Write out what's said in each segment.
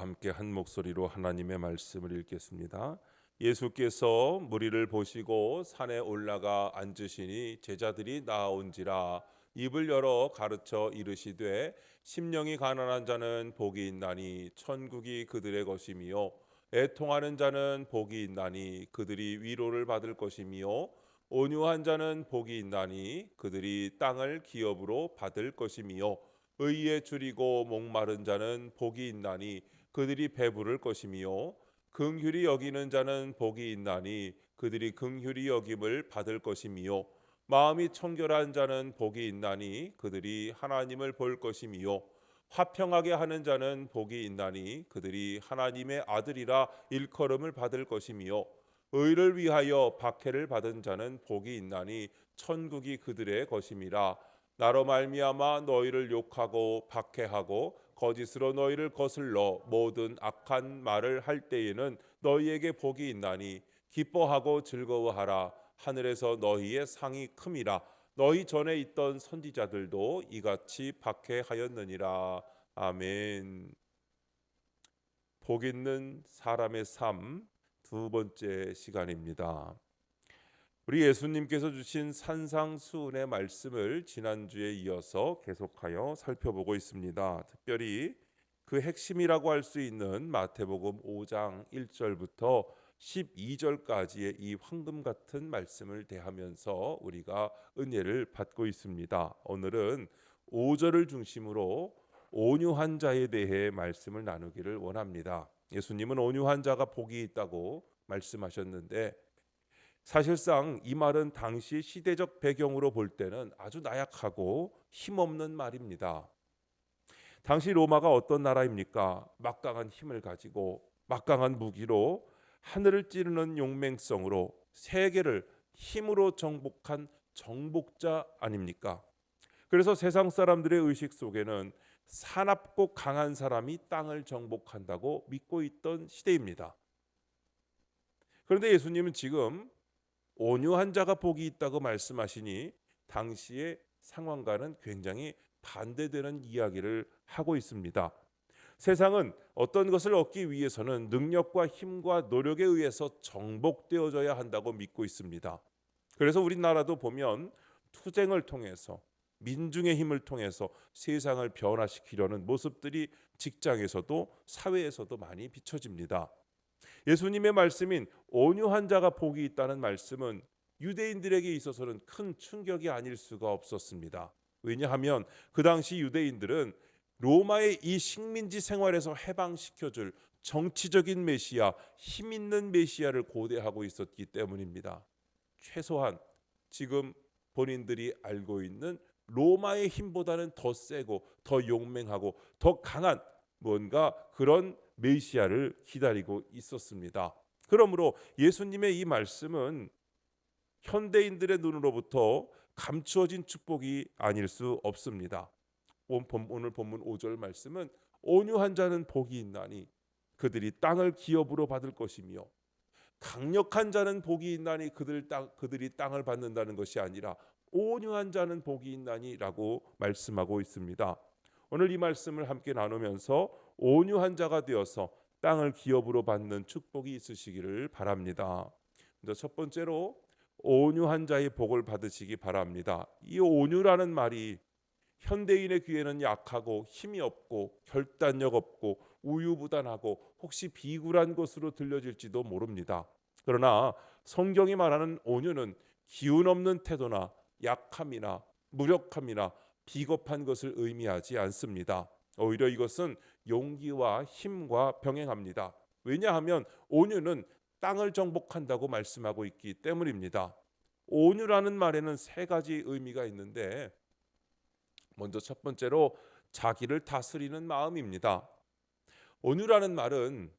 함께 한 목소리로 하나님의 말씀을 읽겠습니다. 예수께서 무리를 보시고 산에 올라가 앉으시니 제자들이 나아온지라 입을 열어 가르쳐 이르시되 심령이 가난한 자는 복이 있나니 천국이 그들의 것이며 애통하는 자는 복이 있나니 그들이 위로를 받을 것이며 온유한 자는 복이 있나니 그들이 땅을 기업으로 받을 것이며 의에 줄이고 목마른 자는 복이 있나니 그들이 배부를 것이며 긍휼히 여기는 자는 복이 있나니 그들이 긍휼히 여김을 받을 것이며 마음이 청결한 자는 복이 있나니 그들이 하나님을 볼 것이며 화평하게 하는 자는 복이 있나니 그들이 하나님의 아들이라 일컬음을 받을 것이며 의를 위하여 박해를 받은 자는 복이 있나니 천국이 그들의 것임이라. 나로 말미암아 너희를 욕하고 박해하고 거짓으로 너희를 거슬러 모든 악한 말을 할 때에는 너희에게 복이 있나니 기뻐하고 즐거워하라. 하늘에서 너희의 상이 큼이라. 너희 전에 있던 선지자들도 이같이 박해하였느니라. 아멘. 복 있는 사람의 삶 두 번째 시간입니다. 우리 예수님께서 주신 산상수훈의 말씀을 지난주에 이어서 계속하여 살펴보고 있습니다. 특별히 그 핵심이라고 할 수 있는 마태복음 5장 1절부터 12절까지의 이 황금 같은 말씀을 대하면서 우리가 은혜를 받고 있습니다. 오늘은 5절을 중심으로 온유한 자에 대해 말씀을 나누기를 원합니다. 예수님은 온유한 자가 복이 있다고 말씀하셨는데 사실상 이 말은 당시 시대적 배경으로 볼 때는 아주 나약하고 힘없는 말입니다. 당시 로마가 어떤 나라입니까? 막강한 힘을 가지고 막강한 무기로 하늘을 찌르는 용맹성으로 세계를 힘으로 정복한 정복자 아닙니까? 그래서 세상 사람들의 의식 속에는 사납고 강한 사람이 땅을 정복한다고 믿고 있던 시대입니다. 그런데 예수님은 지금 온유한 자가 복이 있다고 말씀하시니 당시의 상황과는 굉장히 반대되는 이야기를 하고 있습니다. 세상은 어떤 것을 얻기 위해서는 능력과 힘과 노력에 의해서 정복되어져야 한다고 믿고 있습니다. 그래서 우리나라도 보면 투쟁을 통해서 민중의 힘을 통해서 세상을 변화시키려는 모습들이 직장에서도 사회에서도 많이 비춰집니다. 예수님의 말씀인 온유한 자가 복이 있다는 말씀은 유대인들에게 있어서는 큰 충격이 아닐 수가 없었습니다. 왜냐하면 그 당시 유대인들은 로마의 이 식민지 생활에서 해방시켜줄 정치적인 메시아, 힘 있는 메시아를 고대하고 있었기 때문입니다. 최소한 지금 본인들이 알고 있는 로마의 힘보다는 더 세고 더 용맹하고 더 강한 뭔가 그런 메시아를 기다리고 있었습니다. 그러므로 예수님의 이 말씀은 현대인들의 눈으로부터 감추어진 축복이 아닐 수 없습니다. 오늘 본문 5절 말씀은 온유한 자는 복이 있나니 그들이 땅을 기업으로 받을 것이며 강력한 자는 복이 있나니 그들이 땅을 받는다는 것이 아니라 온유한 자는 복이 있나니라고 말씀하고 있습니다. 오늘 이 말씀을 함께 나누면서 온유한 자가 되어서 땅을 기업으로 받는 축복이 있으시기를 바랍니다. 첫 번째로 온유한 자의 복을 받으시기 바랍니다. 이 온유라는 말이 현대인의 귀에는 약하고 힘이 없고 결단력 없고 우유부단하고 혹시 비굴한 것으로 들려질지도 모릅니다. 그러나 성경이 말하는 온유는 기운 없는 태도나 약함이나 무력함이나 비겁한 것을 의미하지 않습니다. 오히려 이것은 용기와 힘과 병행합니다. 왜냐하면 온유는 땅을 정복한다고 말씀하고 있기 때문입니다. 온유라는 말에는 세 가지 의미가 있는데 먼저 첫 번째로 자기를 다스리는 마음입니다. 온유라는 말은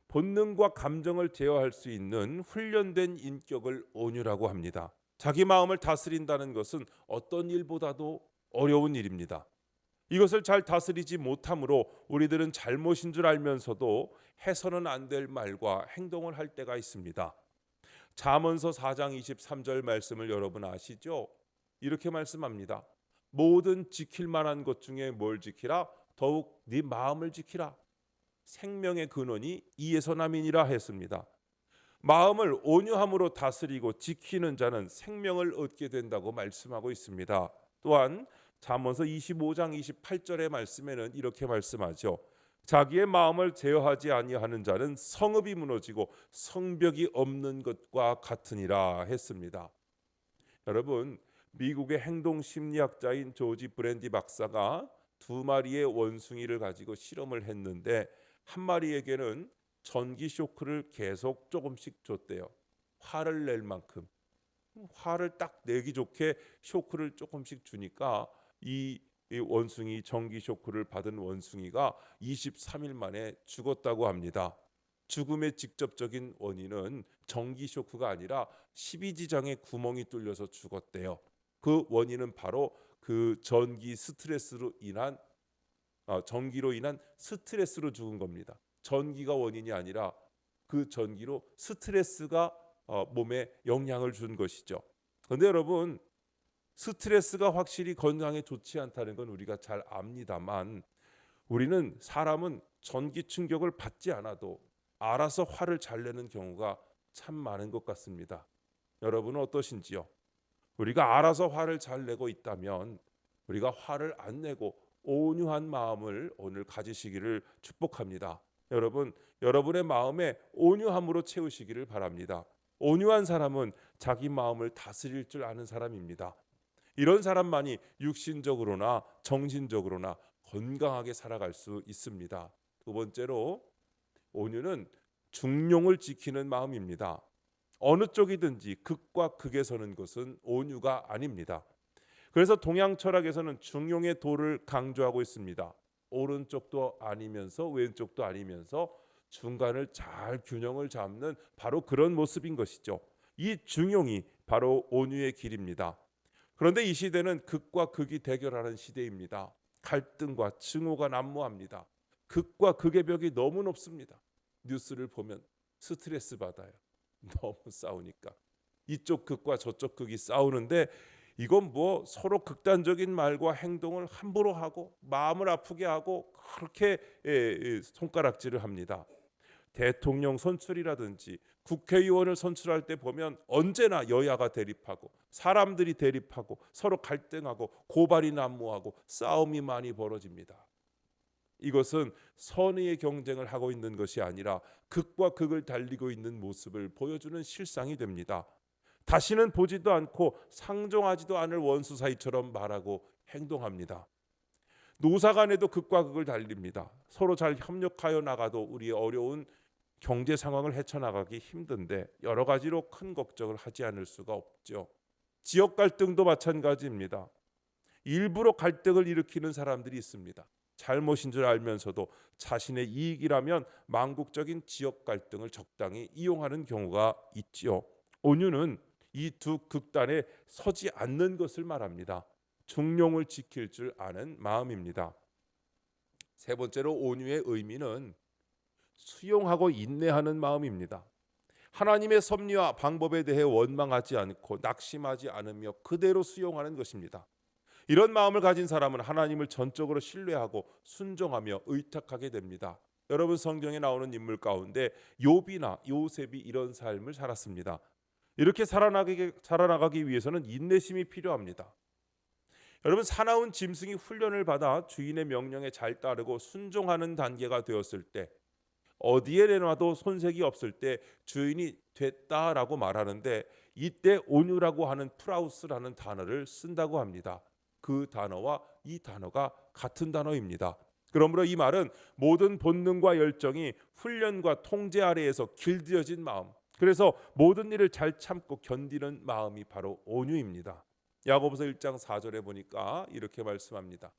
본능과 감정을 제어할 수 있는 훈련된 인격을 온유라고 합니다. 자기 마음을 다스린다는 것은 어떤 일보다도 어려운 일입니다. 이것을 잘 다스리지 못함으로 우리들은 잘못인 줄 알면서도 해서는 안 될 말과 행동을 할 때가 있습니다. 잠언서 4장 23절 말씀을 여러분 아시죠? 이렇게 말씀합니다. 모든 지킬 만한 것 중에 뭘 지키라? 더욱 네 마음을 지키라. 생명의 근원이 이에서 남이니라 했습니다. 마음을 온유함으로 다스리고 지키는 자는 생명을 얻게 된다고 말씀하고 있습니다. 또한 잠언서 25장 28절의 말씀에는 이렇게 말씀하죠. 자기의 마음을 제어하지 아니하는 자는 성읍이 무너지고 성벽이 없는 것과 같으니라 했습니다. 여러분, 미국의 행동 심리학자인 조지 브랜디 박사가 두 마리의 원숭이를 가지고 실험을 했는데 한 마리에게는 전기 쇼크를 계속 조금씩 줬대요. 화를 낼 만큼. 화를 딱 내기 좋게 쇼크를 조금씩 주니까 이 원숭이, 전기 쇼크를 받은 원숭이가 23일 만에 죽었다고 합니다. 죽음의 직접적인 원인은 전기 쇼크가 아니라 12지장에 구멍이 뚫려서 죽었대요. 그 원인은 바로 그 전기로 인한 스트레스로 죽은 겁니다. 전기가 원인이 아니라 그 전기로 스트레스가 몸에 영향을 준 것이죠. 그런데 여러분, 스트레스가 확실히 건강에 좋지 않다는 건 우리가 잘 압니다만, 사람은 전기 충격을 받지 않아도 알아서 화를 잘 내는 경우가 참 많은 것 같습니다. 여러분은 어떠신지요? 우리가 알아서 화를 잘 내고 있다면 우리가 화를 안 내고 온유한 마음을 오늘 가지시기를 축복합니다. 여러분의 마음에 온유함으로 채우시기를 바랍니다. 온유한 사람은 자기 마음을 다스릴 줄 아는 사람입니다. 이런 사람만이 육신적으로나 정신적으로나 건강하게 살아갈 수 있습니다. 두 번째로, 온유는 중용을 지키는 마음입니다. 어느 쪽이든지 극과 극에 서는 것은 온유가 아닙니다. 그래서 동양 철학에서는 중용의 도를 강조하고 있습니다. 오른쪽도 아니면서 왼쪽도 아니면서 중간을 잘 균형을 잡는 바로 그런 모습인 것이죠. 이 중용이 바로 온유의 길입니다. 그런데 이 시대는 극과 극이 대결하는 시대입니다. 갈등과 증오가 난무합니다. 극과 극의 벽이 너무 높습니다. 뉴스를 보면 스트레스 받아요. 너무 싸우니까. 이쪽 극과 저쪽 극이 싸우는데 이건 뭐 서로 극단적인 말과 행동을 함부로 하고 마음을 아프게 하고 그렇게 손가락질을 합니다. 대통령 선출이라든지 국회의원을 선출할 때 보면 언제나 여야가 대립하고 사람들이 대립하고 서로 갈등하고 고발이 난무하고 싸움이 많이 벌어집니다. 이것은 선의의 경쟁을 하고 있는 것이 아니라 극과 극을 달리고 있는 모습을 보여주는 실상이 됩니다. 다시는 보지도 않고 상종하지도 않을 원수 사이처럼 말하고 행동합니다. 노사 간에도 극과 극을 달립니다. 서로 잘 협력하여 나가도 우리의 어려운 경제 상황을 헤쳐나가기 힘든데 여러 가지로 큰 걱정을 하지 않을 수가 없죠. 지역 갈등도 마찬가지입니다. 일부러 갈등을 일으키는 사람들이 있습니다. 잘못인 줄 알면서도 자신의 이익이라면 망국적인 지역 갈등을 적당히 이용하는 경우가 있지요. 온유는 이 두 극단에 서지 않는 것을 말합니다. 중용을 지킬 줄 아는 마음입니다. 세 번째로, 온유의 의미는 수용하고 인내하는 마음입니다. 하나님의 섭리와 방법에 대해 원망하지 않고 낙심하지 않으며 그대로 수용하는 것입니다. 이런 마음을 가진 사람은 하나님을 전적으로 신뢰하고 순종하며 의탁하게 됩니다. 여러분, 성경에 나오는 인물 가운데 욥이나 요셉이 이런 삶을 살았습니다. 이렇게 살아나가기 위해서는 인내심이 필요합니다. 여러분, 사나운 짐승이 훈련을 받아 주인의 명령에 잘 따르고 순종하는 단계가 되었을 때, 어디에 내놔도 손색이 없을 때 주인이 됐다라고 말하는데, 이때 온유라고 하는 프라우스라는 단어를 쓴다고 합니다. 그 단어와 이 단어가 같은 단어입니다. 그러므로 이 말은 모든 본능과 열정이 훈련과 통제 아래에서 길들여진 마음, 그래서 모든 일을 잘 참고 견디는 마음이 바로 온유입니다. 야고보서 1장 4절에 보니까 이렇게 말씀합니다.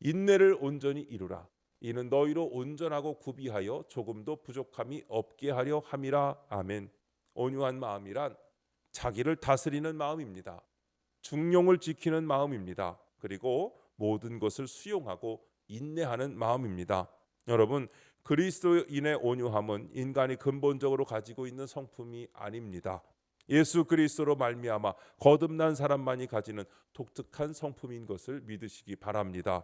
인내를 온전히 이루라. 이는 너희로 온전하고 구비하여 조금도 부족함이 없게 하려 함이라. 아멘. 온유한 마음이란 자기를 다스리는 마음입니다. 중용을 지키는 마음입니다. 그리고 모든 것을 수용하고 인내하는 마음입니다. 여러분, 그리스도인의 온유함은 인간이 근본적으로 가지고 있는 성품이 아닙니다. 예수 그리스도로 말미암아 거듭난 사람만이 가지는 독특한 성품인 것을 믿으시기 바랍니다.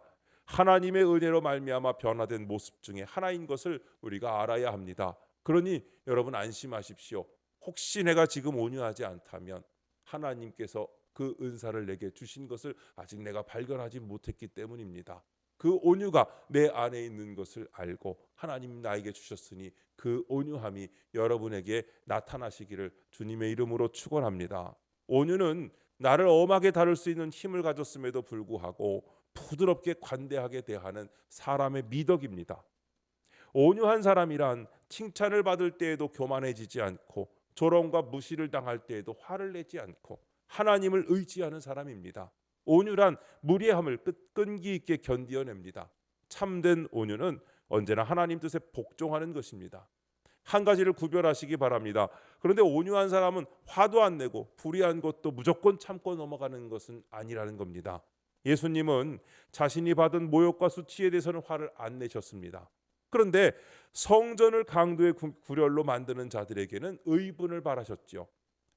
하나님의 은혜로 말미암아 변화된 모습 중에 하나인 것을 우리가 알아야 합니다. 그러니 여러분 안심하십시오. 혹시 내가 지금 온유하지 않다면 하나님께서 그 은사를 내게 주신 것을 아직 내가 발견하지 못했기 때문입니다. 그 온유가 내 안에 있는 것을 알고 하나님 나에게 주셨으니 그 온유함이 여러분에게 나타나시기를 주님의 이름으로 축원합니다. 온유는 나를 엄하게 다룰 수 있는 힘을 가졌음에도 불구하고 부드럽게 관대하게 대하는 사람의 미덕입니다. 온유한 사람이란 칭찬을 받을 때에도 교만해지지 않고 조롱과 무시를 당할 때에도 화를 내지 않고 하나님을 의지하는 사람입니다. 온유란 무례함을 끈기 있게 견디어냅니다. 참된 온유는 언제나 하나님 뜻에 복종하는 것입니다. 한 가지를 구별하시기 바랍니다. 그런데 온유한 사람은 화도 안 내고 불의한 것도 무조건 참고 넘어가는 것은 아니라는 겁니다. 예수님은 자신이 받은 모욕과 수치에 대해서는 화를 안 내셨습니다. 그런데 성전을 강도의 구렬로 만드는 자들에게는 의분을 바라셨지요.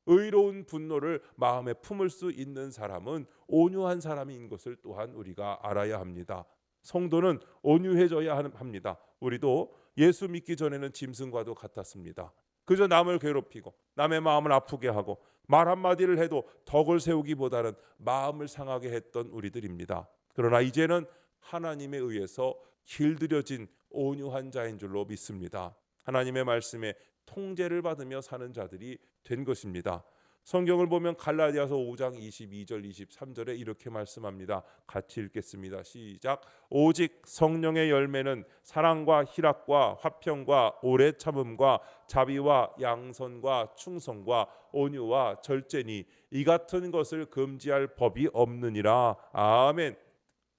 의로운 분노를 마음에 품을 수 있는 사람은 온유한 사람인 것을 또한 우리가 알아야 합니다. 성도는 온유해져야 합니다. 우리도 예수 믿기 전에는 짐승과도 같았습니다. 그저 남을 괴롭히고 남의 마음을 아프게 하고 말 한마디를 해도 덕을 세우기보다는 마음을 상하게 했던 우리들입니다. 그러나 이제는 하나님에 의해서 길들여진 온유한 자인 줄로 믿습니다. 하나님의 말씀에 통제를 받으며 사는 자들이 된 것입니다. 성경을 보면 갈라디아서 5장 22절 23절에 이렇게 말씀합니다. 같이 읽겠습니다. 시작. 오직 성령의 열매는 사랑과 희락과 화평과 오래 참음과 자비와 양선과 충성과 온유와 절제니 이 같은 것을 금지할 법이 없느니라. 아멘.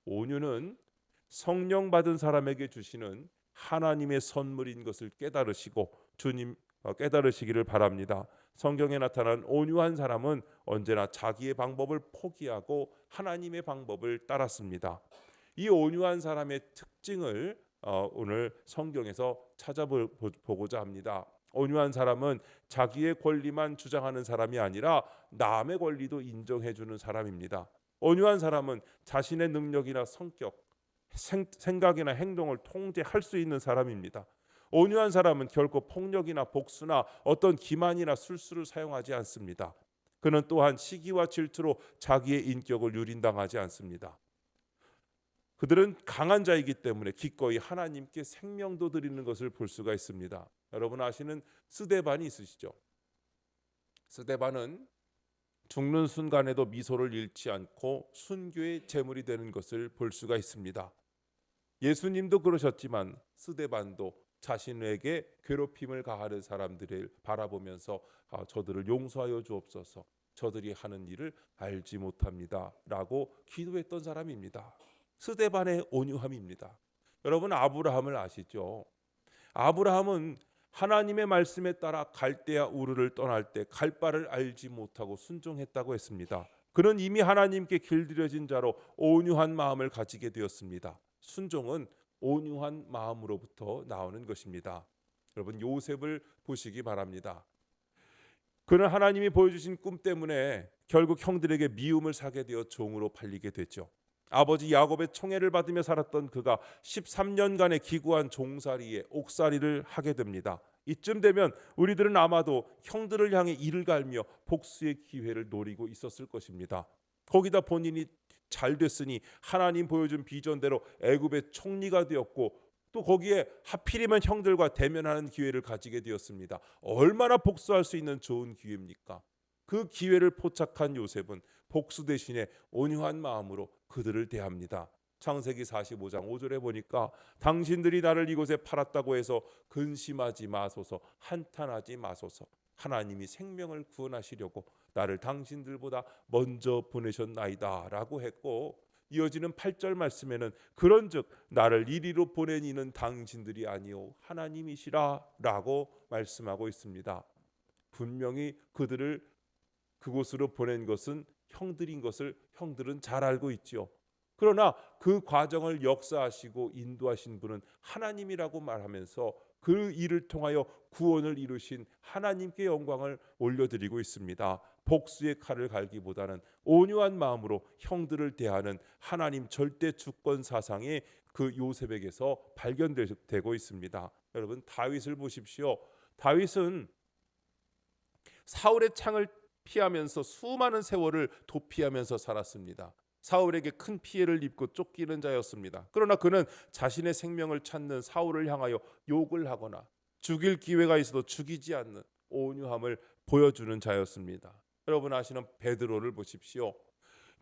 온유는 성령 받은 사람에게 주시는 하나님의 선물인 것을 깨달으시고 주님 깨달으시기를 바랍니다. 성경에 나타난 온유한 사람은 언제나 자기의 방법을 포기하고 하나님의 방법을 따랐습니다. 이 온유한 사람의 특징을 오늘 성경에서 찾아보고자 합니다. 온유한 사람은 자기의 권리만 주장하는 사람이 아니라 남의 권리도 인정해주는 사람입니다. 온유한 사람은 자신의 능력이나 성격, 생각이나 행동을 통제할 수 있는 사람입니다. 온유한 사람은 결코 폭력이나 복수나 어떤 기만이나 술수를 사용하지 않습니다. 그는 또한 시기와 질투로 자기의 인격을 유린당하지 않습니다. 그들은 강한 자이기 때문에 기꺼이 하나님께 생명도 드리는 것을 볼 수가 있습니다. 여러분 아시는 스데반이 있으시죠? 스데반은 죽는 순간에도 미소를 잃지 않고 순교의 제물이 되는 것을 볼 수가 있습니다. 예수님도 그러셨지만 스데반도 자신에게 괴롭힘을 가하는 사람들을 바라보면서 저들을 용서하여 주옵소서, 저들이 하는 일을 알지 못합니다 라고 기도했던 사람입니다. 스데반의 온유함입니다. 여러분 아브라함을 아시죠? 아브라함은 하나님의 말씀에 따라 갈대아 우르를 떠날 때 갈 바를 알지 못하고 순종했다고 했습니다. 그는 이미 하나님께 길들여진 자로 온유한 마음을 가지게 되었습니다. 순종은 온유한 마음으로부터 나오는 것입니다. 여러분 요셉을 보시기 바랍니다. 그는 하나님이 보여주신 꿈 때문에 결국 형들에게 미움을 사게 되어 종으로 팔리게 됐죠. 아버지 야곱의 총애를 받으며 살았던 그가 13년간의 기구한 종살이에 옥살이를 하게 됩니다. 이쯤 되면 우리들은 아마도 형들을 향해 이를 갈며 복수의 기회를 노리고 있었을 것입니다. 거기다 본인이 잘 됐으니 하나님 보여준 비전대로 애굽의 총리가 되었고 또 거기에 하필이면 형들과 대면하는 기회를 가지게 되었습니다. 얼마나 복수할 수 있는 좋은 기회입니까? 그 기회를 포착한 요셉은 복수 대신에 온유한 마음으로 그들을 대합니다. 창세기 45장 5절에 보니까 당신들이 나를 이곳에 팔았다고 해서 근심하지 마소서, 한탄하지 마소서. 하나님이 생명을 구원하시려고 나를 당신들보다 먼저 보내셨나이다 라고 했고, 이어지는 8절 말씀에는 그런즉 나를 이리로 보낸 이는 당신들이 아니오 하나님이시라 라고 말씀하고 있습니다. 분명히 그들을 그곳으로 보낸 것은 형들인 것을 형들은 잘 알고 있지요. 그러나 그 과정을 역사하시고 인도하신 분은 하나님이라고 말하면서 그 일을 통하여 구원을 이루신 하나님께 영광을 올려드리고 있습니다. 복수의 칼을 갈기보다는 온유한 마음으로 형들을 대하는 하나님 절대 주권 사상이 그 요셉에게서 발견되고 있습니다. 여러분, 다윗을 보십시오. 다윗은 사울의 창을 피하면서 수많은 세월을 도피하면서 살았습니다. 사울에게 큰 피해를 입고 쫓기는 자였습니다. 그러나 그는 자신의 생명을 찾는 사울을 향하여 욕을 하거나 죽일 기회가 있어도 죽이지 않는 온유함을 보여주는 자였습니다. 여러분 아시는 베드로를 보십시오.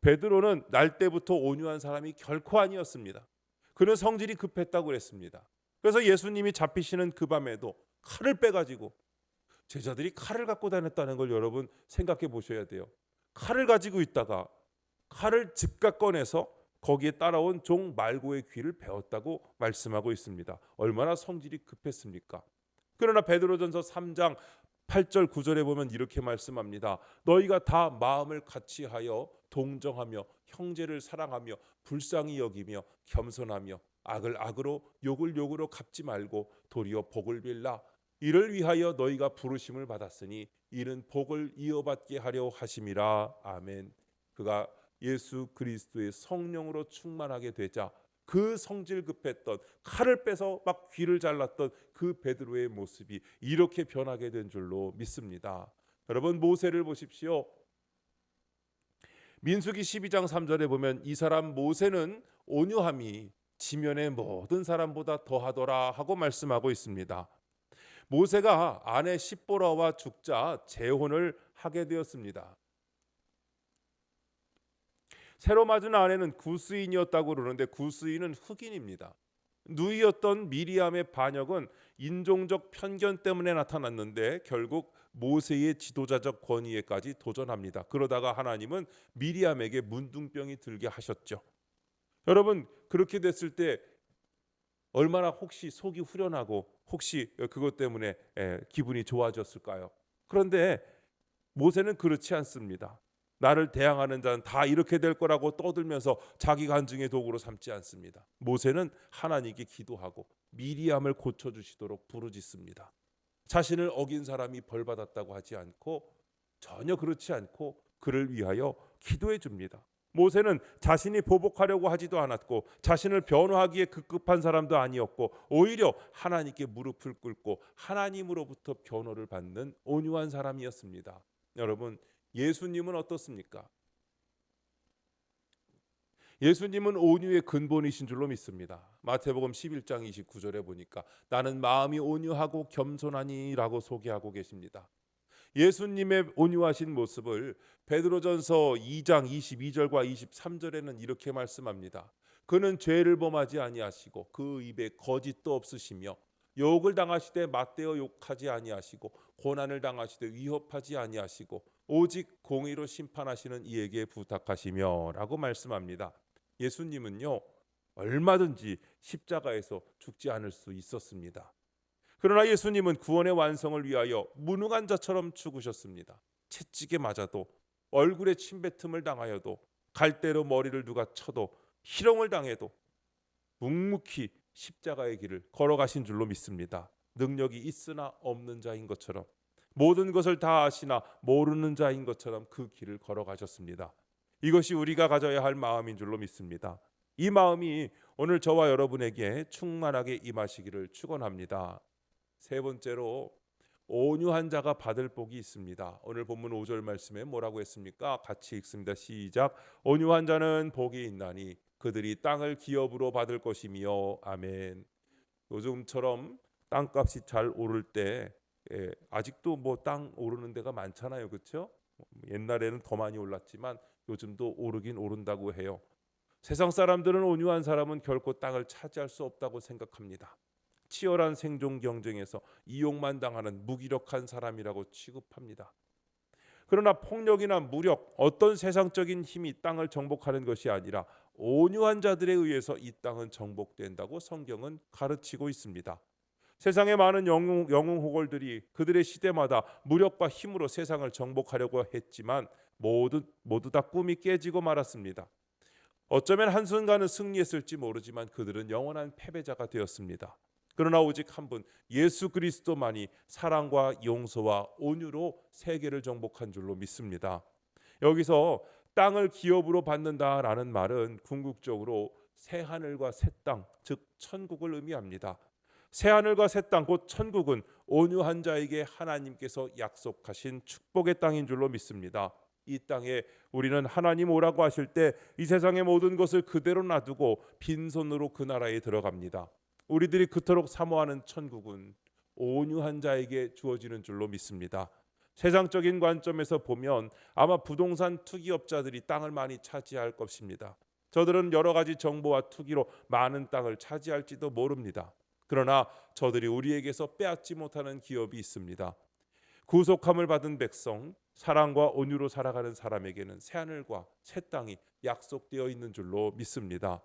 베드로는 날 때부터 온유한 사람이 결코 아니었습니다. 그는 성질이 급했다고 그랬습니다. 그래서 예수님이 잡히시는 그 밤에도 칼을 빼가지고, 제자들이 칼을 갖고 다녔다는 걸 여러분 생각해 보셔야 돼요. 칼을 가지고 있다가 칼을 즉각 꺼내서 거기에 따라온 종 말고의 귀를 베었다고 말씀하고 있습니다. 얼마나 성질이 급했습니까? 그러나 베드로전서 3장 8절 9절에 보면 이렇게 말씀합니다. 너희가 다 마음을 같이하여 동정하며 형제를 사랑하며 불쌍히 여기며 겸손하며 악을 악으로 욕을 욕으로 갚지 말고 도리어 복을 빌라. 이를 위하여 너희가 부르심을 받았으니 이는 복을 이어받게 하려 하심이라. 아멘. 그가 예수 그리스도의 성령으로 충만하게 되자 그 성질 급했던, 칼을 빼서 막 귀를 잘랐던 그 베드로의 모습이 이렇게 변하게 된 줄로 믿습니다. 여러분, 모세를 보십시오. 민수기 12장 3절에 보면 이 사람 모세는 온유함이 지면의 모든 사람보다 더하더라 하고 말씀하고 있습니다. 모세가 아내 십보라와 죽자 재혼을 하게 되었습니다. 새로 맞은 아내는 구스인이었다고 그러는데 구스인은 흑인입니다. 누이였던 미리암의 반역은 인종적 편견 때문에 나타났는데 결국 모세의 지도자적 권위에까지 도전합니다. 그러다가 하나님은 미리암에게 문둥병이 들게 하셨죠. 여러분, 그렇게 됐을 때 얼마나 혹시 속이 후련하고 혹시 그것 때문에 기분이 좋아졌을까요? 그런데 모세는 그렇지 않습니다. 나를 대항하는 자는 다 이렇게 될 거라고 떠들면서 자기 간증의 도구로 삼지 않습니다. 모세는 하나님께 기도하고 미리암을 고쳐주시도록 부르짖습니다. 자신을 어긴 사람이 벌받았다고 하지 않고, 전혀 그렇지 않고 그를 위하여 기도해 줍니다. 모세는 자신이 보복하려고 하지도 않았고 자신을 변호하기에 급급한 사람도 아니었고 오히려 하나님께 무릎을 꿇고 하나님으로부터 변호를 받는 온유한 사람이었습니다. 여러분, 예수님은 어떻습니까? 예수님은 온유의 근본이신 줄로 믿습니다. 마태복음 11장 29절에 보니까 나는 마음이 온유하고 겸손하니라고 소개하고 계십니다. 예수님의 온유하신 모습을 베드로전서 2장 22절과 23절에는 이렇게 말씀합니다. 그는 죄를 범하지 아니하시고 그 입에 거짓도 없으시며 욕을 당하시되 맞대어 욕하지 아니하시고 고난을 당하시되 위협하지 아니하시고 오직 공의로 심판하시는 이에게 부탁하시며 라고 말씀합니다. 예수님은요, 얼마든지 십자가에서 죽지 않을 수 있었습니다. 그러나 예수님은 구원의 완성을 위하여 무능한 자처럼 죽으셨습니다. 채찍에 맞아도, 얼굴에 침뱉음을 당하여도, 갈대로 머리를 누가 쳐도, 희롱을 당해도 묵묵히 십자가의 길을 걸어가신 줄로 믿습니다. 능력이 있으나 없는 자인 것처럼, 모든 것을 다 아시나 모르는 자인 것처럼 그 길을 걸어가셨습니다. 이것이 우리가 가져야 할 마음인 줄로 믿습니다. 이 마음이 오늘 저와 여러분에게 충만하게 임하시기를 축원합니다. 세 번째로, 온유한 자가 받을 복이 있습니다. 오늘 본문 5절 말씀에 뭐라고 했습니까? 같이 읽습니다. 시작. 온유한 자는 복이 있나니 그들이 땅을 기업으로 받을 것이며. 아멘. 요즘처럼 땅값이 잘 오를 때 아직도 뭐 땅 오르는 데가 많잖아요, 그렇죠? 옛날에는 더 많이 올랐지만 요즘도 오르긴 오른다고 해요. 세상 사람들은 온유한 사람은 결코 땅을 차지할 수 없다고 생각합니다. 치열한 생존 경쟁에서 이용만 당하는 무기력한 사람이라고 취급합니다. 그러나 폭력이나 무력, 어떤 세상적인 힘이 땅을 정복하는 것이 아니라 온유한 자들에 의해서 이 땅은 정복된다고 성경은 가르치고 있습니다. 세상의 많은 영웅호걸들이 그들의 시대마다 무력과 힘으로 세상을 정복하려고 했지만 모두 다 꿈이 깨지고 말았습니다. 어쩌면 한순간은 승리했을지 모르지만 그들은 영원한 패배자가 되었습니다. 그러나 오직 한 분 예수 그리스도만이 사랑과 용서와 온유로 세계를 정복한 줄로 믿습니다. 여기서 땅을 기업으로 받는다라는 말은 궁극적으로 새 하늘과 새 땅, 즉 천국을 의미합니다. 새 하늘과 새 땅, 곧 천국은 온유한 자에게 하나님께서 약속하신 축복의 땅인 줄로 믿습니다. 이 땅에 우리는 하나님 오라고 하실 때 이 세상의 모든 것을 그대로 놔두고 빈손으로 그 나라에 들어갑니다. 우리들이 그토록 사모하는 천국은 온유한 자에게 주어지는 줄로 믿습니다. 세상적인 관점에서 보면 아마 부동산 투기업자들이 땅을 많이 차지할 것입니다. 저들은 여러 가지 정보와 투기로 많은 땅을 차지할지도 모릅니다. 그러나 저들이 우리에게서 빼앗지 못하는 기업이 있습니다. 구속함을 받은 백성, 사랑과 온유로 살아가는 사람에게는 새하늘과 새 땅이 약속되어 있는 줄로 믿습니다.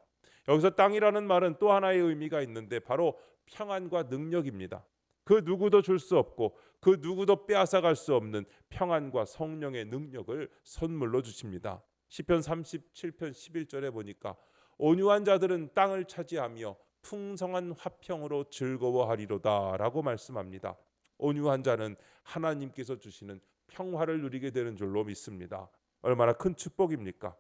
여기서 땅이라는 말은 또 하나의 의미가 있는데 바로 평안과 능력입니다. 그 누구도 줄 수 없고 그 누구도 빼앗아갈 수 없는 평안과 성령의 능력을 선물로 주십니다. 시편 37편 11절에 보니까 온유한 자들은 땅을 차지하며 풍성한 화평으로 즐거워하리로다 라고 말씀합니다. 온유한 자는 하나님께서 주시는 평화를 누리게 되는 줄로 믿습니다. 얼마나 큰 축복입니까?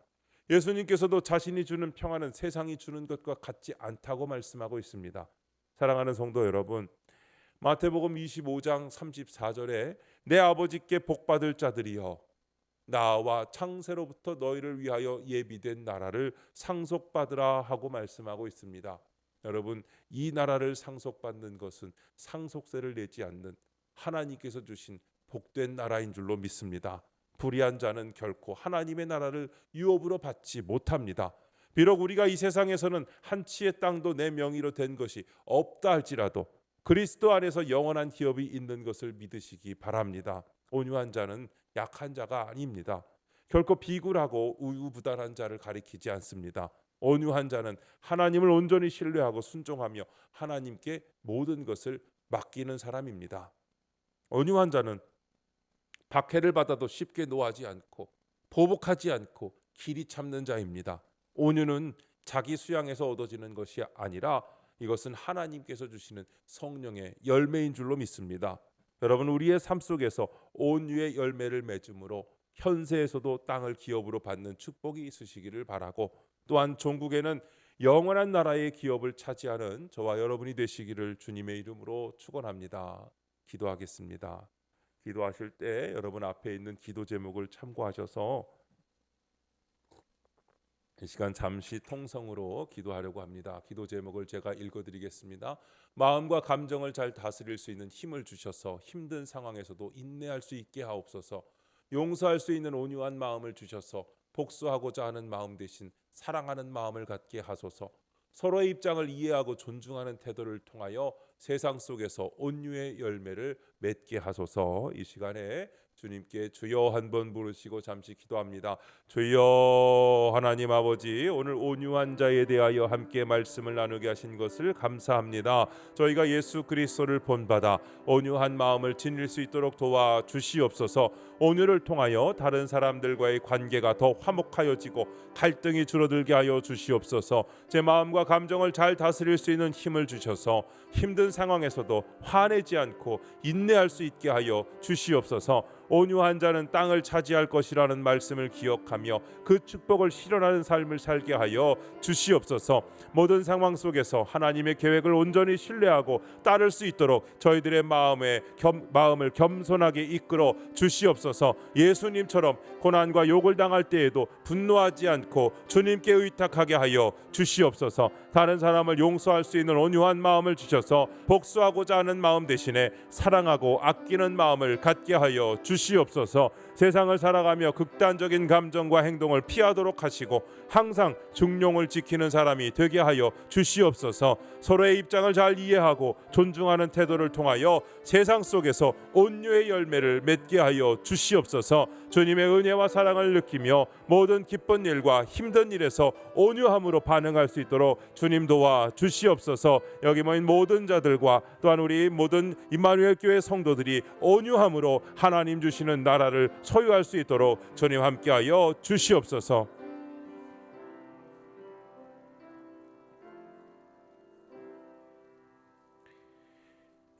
예수님께서도 자신이 주는 평화는 세상이 주는 것과 같지 않다고 말씀하고 있습니다. 사랑하는 성도 여러분, 마태복음 25장 34절에 내 아버지께 복받을 자들이여 나와 창세로부터 너희를 위하여 예비된 나라를 상속받으라 하고 말씀하고 있습니다. 여러분, 이 나라를 상속받는 것은 상속세를 내지 않는 하나님께서 주신 복된 나라인 줄로 믿습니다. 불의한 자는 결코 하나님의 나라를 유업으로 받지 못합니다. 비록 우리가 이 세상에서는 한 치의 땅도 내 명의로 된 것이 없다 할지라도 그리스도 안에서 영원한 기업이 있는 것을 믿으시기 바랍니다. 온유한 자는 약한 자가 아닙니다. 결코 비굴하고 우유부단한 자를 가리키지 않습니다. 온유한 자는 하나님을 온전히 신뢰하고 순종하며 하나님께 모든 것을 맡기는 사람입니다. 온유한 자는 박해를 받아도 쉽게 노하지 않고 보복하지 않고 길이 참는 자입니다. 온유는 자기 수양에서 얻어지는 것이 아니라 이것은 하나님께서 주시는 성령의 열매인 줄로 믿습니다. 여러분, 우리의 삶 속에서 온유의 열매를 맺음으로 현세에서도 땅을 기업으로 받는 축복이 있으시기를 바라고, 또한 종국에는 영원한 나라의 기업을 차지하는 저와 여러분이 되시기를 주님의 이름으로 축원합니다. 기도하겠습니다. 기도하실 때 여러분 앞에 있는 기도 제목을 참고하셔서 이 시간 잠시 통성으로 기도하려고 합니다. 기도 제목을 제가 읽어드리겠습니다. 마음과 감정을 잘 다스릴 수 있는 힘을 주셔서 힘든 상황에서도 인내할 수 있게 하옵소서. 용서할 수 있는 온유한 마음을 주셔서 복수하고자 하는 마음 대신 사랑하는 마음을 갖게 하소서. 서로의 입장을 이해하고 존중하는 태도를 통하여 세상 속에서 온유의 열매를 맺게 하소서. 이 시간에 주님께 주여 한번 부르시고 잠시 기도합니다. 주여 하나님 아버지, 오늘 온유한 자에 대하여 함께 말씀을 나누게 하신 것을 감사합니다. 저희가 예수 그리스도를 본받아 온유한 마음을 지닐 수 있도록 도와 주시옵소서. 온유를 통하여 다른 사람들과의 관계가 더 화목하여지고 갈등이 줄어들게 하여 주시옵소서. 제 마음과 감정을 잘 다스릴 수 있는 힘을 주셔서 힘든 상황에서도 화내지 않고 인내할 수 있게 하여 주시옵소서. 온유한 자는 땅을 차지할 것이라는 말씀을 기억하며 그 축복을 실현하는 삶을 살게 하여 주시옵소서. 모든 상황 속에서 하나님의 계획을 온전히 신뢰하고 따를 수 있도록 저희들의 마음을 겸손하게 이끌어 주시옵소서. 예수님처럼 고난과 욕을 당할 때에도 분노하지 않고 주님께 의탁하게 하여 주시옵소서. 다른 사람을 용서할 수 있는 온유한 마음을 주셔서 복수하고자 하는 마음 대신에 사랑하고 아끼는 마음을 갖게 하여 주시옵소서. 세상을 살아가며 극단적인 감정과 행동을 피하도록 하시고 항상 중용을 지키는 사람이 되게 하여 주시옵소서. 서로의 입장을 잘 이해하고 존중하는 태도를 통하여 세상 속에서 온유의 열매를 맺게 하여 주시옵소서. 주님의 은혜와 사랑을 느끼며 모든 기쁜 일과 힘든 일에서 온유함으로 반응할 수 있도록 주님 도와 주시옵소서. 여기 모인 모든 자들과 또한 우리 모든 임마누엘 교회 성도들이 온유함으로 하나님 주시는 나라를 소유할 수 있도록 주님 함께하여 주시옵소서.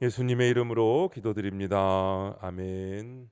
예수님의 이름으로 기도드립니다. 아멘.